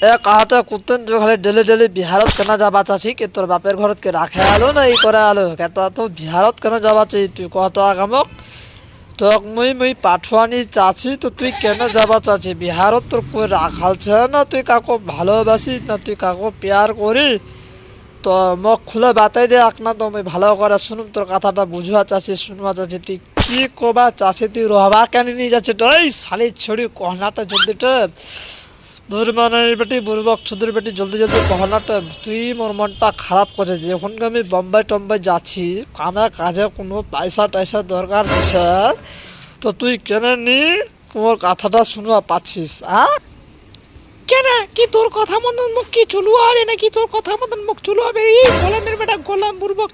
এ কাহাতে কুত্তেন তো খালি daily daily বিহারত কেন যাবা চাচ্ছি কি তোর বাপের ঘরত কে রাখে আলো না ই করে আলো কেত তো বিহারত কেন যাবা চাই তুই কত আগামক তোক মুই পাঠোয়ানি চাচ্ছি তো তুই কেন যাবা চাচ্ছি বিহারত তোর কই রাখালছে না তুই কাকো ভালোবাসি না তুই কাকো প্যার করি তো মোক খুলে বাতাই দে না তো মুই ভালো করে শুনুম তোর কথাটা বুঝবা চাচ্ছি শুনবা চাচ্ছি তুই কি কবা চাচ্ছি তুই রহবা কেন নিয়ে যাচ্ছে তুই শালি ছড়ি কহনাটা জলদি বেটি বুড়বক ছুদের বেটি জলদি জলদি কহনাটা তুই মোর মনটা খারাপ করে যখন আমি বোম্বাই টম্বাই যাচ্ছি কামে কাজে কোনো পয়সা টয়সা দরকার আছে তো তুই কেন নি তোমার কথাটা শুনবা পাচ্ছিস কেন কি তোর কথা মতন মুখ কি চলু হবে নাকি তোর কথা মতন মুখ চলু হবে এই গোলামের বেটা গোলাম পূর্বক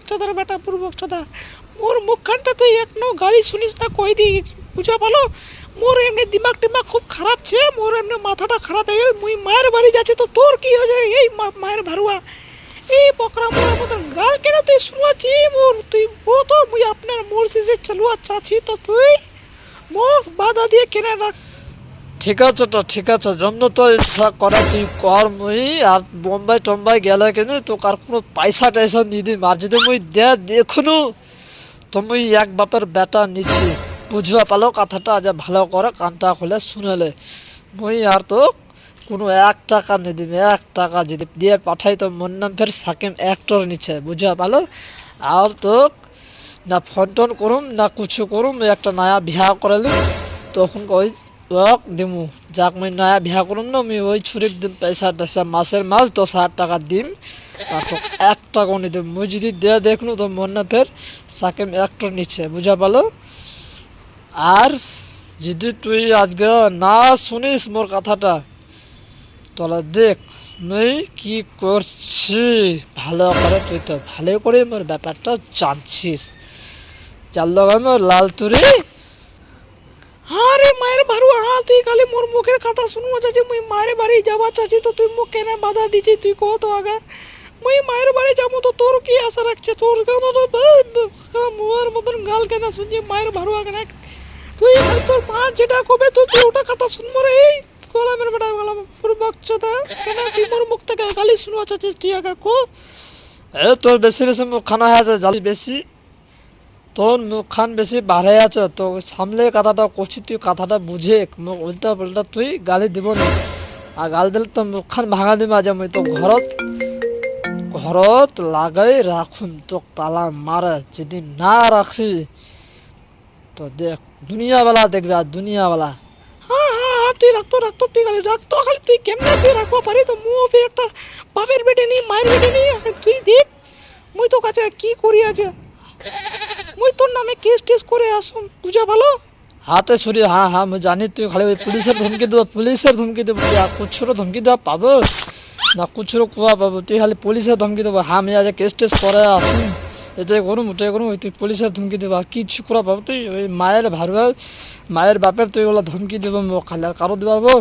ছদার বেটা পূর্বক ছদা মোর মুখখানটা তুই এখনো গালি শুনিস না কই দি বুঝা পালো মোর এমনি দিমাগ টিমাগ খুব খারাপ ছে মোর এমনি মাথাটা খারাপ হয়ে গেল মুই মায়ের বাড়ি যাচ্ছি তো তোর কি হয়েছে এই মায়ের ভারুয়া এই বকরা মোর মতন গাল কেন তুই শুনাচ্ছি মোর তুই তো মুই আপনার মর্জি যে চালুয়া চাচ্ছি তো তুই মুখ বাধা দিয়ে কেন রাখ ঠিক আছে জন্য তো ইচ্ছা করে তুই কর মুই আর বোম্বাই টম্বাই গেলে কেন তো কার কোনো পয়সা টয়সা নিয়ে দিম আর যদি মুই দেখুনু তো মুই এক বাপের বেটা নিচ্ছি বুঝবা পালো কথাটা আজ ভালো করে কানটা খুলে শুনেলে মুই আর তো কোনো 1 টাকা নিয়ে দিবি 1 টাকা যদি দিয়ে পাঠাই তো মোর নাম ফের সাকিম অ্যাক্টর নিচ্ছে বুঝবা পালো আর তো না ফোন টোন করুম না কিছু করুম একটা নয়া বিয়া করালুম তখন ওই দিমু যাক মুই নয়া বিয়া করুম না আমি ওই ছুরির দিন পয়সা টয়সা মাসের মাস 10,000 টাকা দিম আর তো 1 টাকাও নিয়ে দেব মুই যদি দেখনু তো মোর নাম ফের সাকিম অ্যাক্টর নিচ্ছে বুঝা পালো আর যদি তুই আজকে না শুনিস মোর কথাটা তাহলে দেখ মুই কি করছি ভালো করে তুই তো ভালো করে মোর ব্যাপারটা জানছিস চাল মোর লাল তুরি আরে মায়ের ভারুয়া তুই খালি মোর মুখের কথা শুনবো চাচ্ছি মুই মায়ের বাড়ি যাবা চাচ্ছি তো তুই মুখ কেন বাধা দিচ্ছি তুই কত আগা মুই মায়ের বাড়ি যাবো তো তোর কি আশা রাখছে তোর কেন মুয়ের মতন গাল কেন শুনছি মায়ের ভারুয়া কেন তুই তোর মা যেটা কবে তুই ওটা কথা শুনবো রে এই গোলামের বেটা গোলাম পূর্বকচতা কেন তুই মোর মুখ থেকে গালি শুনবা চাচ্ছিস তুই আগা কো তোর বেশি মুখ খানা হয়ে আছে জালি বেশি তোর মুখখান বেশি বাড়ে আছে তো সামলে কথাটা করছি তুই কথাটা বুঝে মুখ উল্টা পাল্টা তুই গালি দিব না আর গাল দিলে তো মুখখান ভাঙা দিবা যে মুই তো ঘরত লাগাই রাখুন তো তালা মারে যদি না রাখি তো দেখ দুনিয়াওয়ালা দেখবে আর দুনিয়াওয়ালা হ্যাঁ তুই রাখতো তুই খালি তুই কেমনে তুই রাখবো পারি তো মুও ফির একটা বাপের বেটে নি মায়ের বেটে নি তুই দেখ মুই তো কাছে কি করি আছে মুই তোর নামে কেস করে আসুন বুঝা ভালো হাতে ছুরি হ্যাঁ আমি জানি তুই খালি ওই পুলিশের ধমকি দেবো কুছরো ধমকি দেওয়া পাবো না কুছরো কুয়া পাবো তুই খালি পুলিশের ধমকি দেবো হ্যাঁ আমি আজ কেস করে আসুন এটাই করুম ওই তুই পুলিশের ধমকি দেবো আর কিছু করা পাবো তুই ওই মায়ের বাপের তুই ওগুলো ধমকি দেবো খালি আর কারো দেবো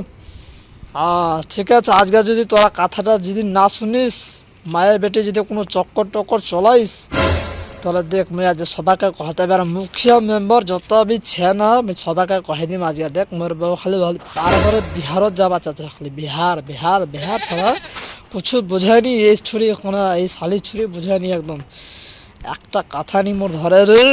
ঠিক আছে আজকে যদি তোরা কথাটা যদি না শুনিস মায়ের বেটে যদি কোনো চক্কর চলাইস তাহলে দেখ মুই আজ সবাইকে কহতে পারে মুখিয়া মেম্বার যত বি ছে না আমি সবাইকে কহে দিম আজকে দেখ মোর বউ খালি বারবার বিহারত যাবা চাচ্ছে খালি বিহার ছাড়া কিছু বোঝায়নি এই ছুরি এখন এই শালি ছুরি বোঝায়নি একদম একটা কথা নি মোর ধরে রে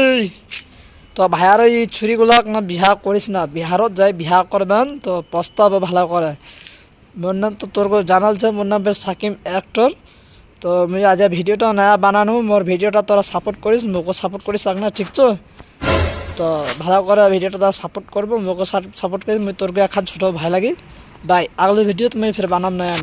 তো ভাইয়ার এই ছুরিগুলা না বিহা করিস না বিহারত যাই বিহা করবেন তো পস্তাবে ভালো করে মোর নাম তো তোর জানালছে মোর নাম সাকিম অ্যাক্টর তো আমি আজ ভিডিওটা নয়া বানানো মোর ভিডিওটা তোরা সাপোর্ট করিস মোকে সাপোর্ট করিস না ঠিক তো ভালো করে ভিডিওটা তোরা সাপোর্ট করবো মোকে সাপোর্ট করিস মুই তোর এখন ছোট ভাই লাগি বাই আগলে ভিডিও তুমি ফির বানাম নয়া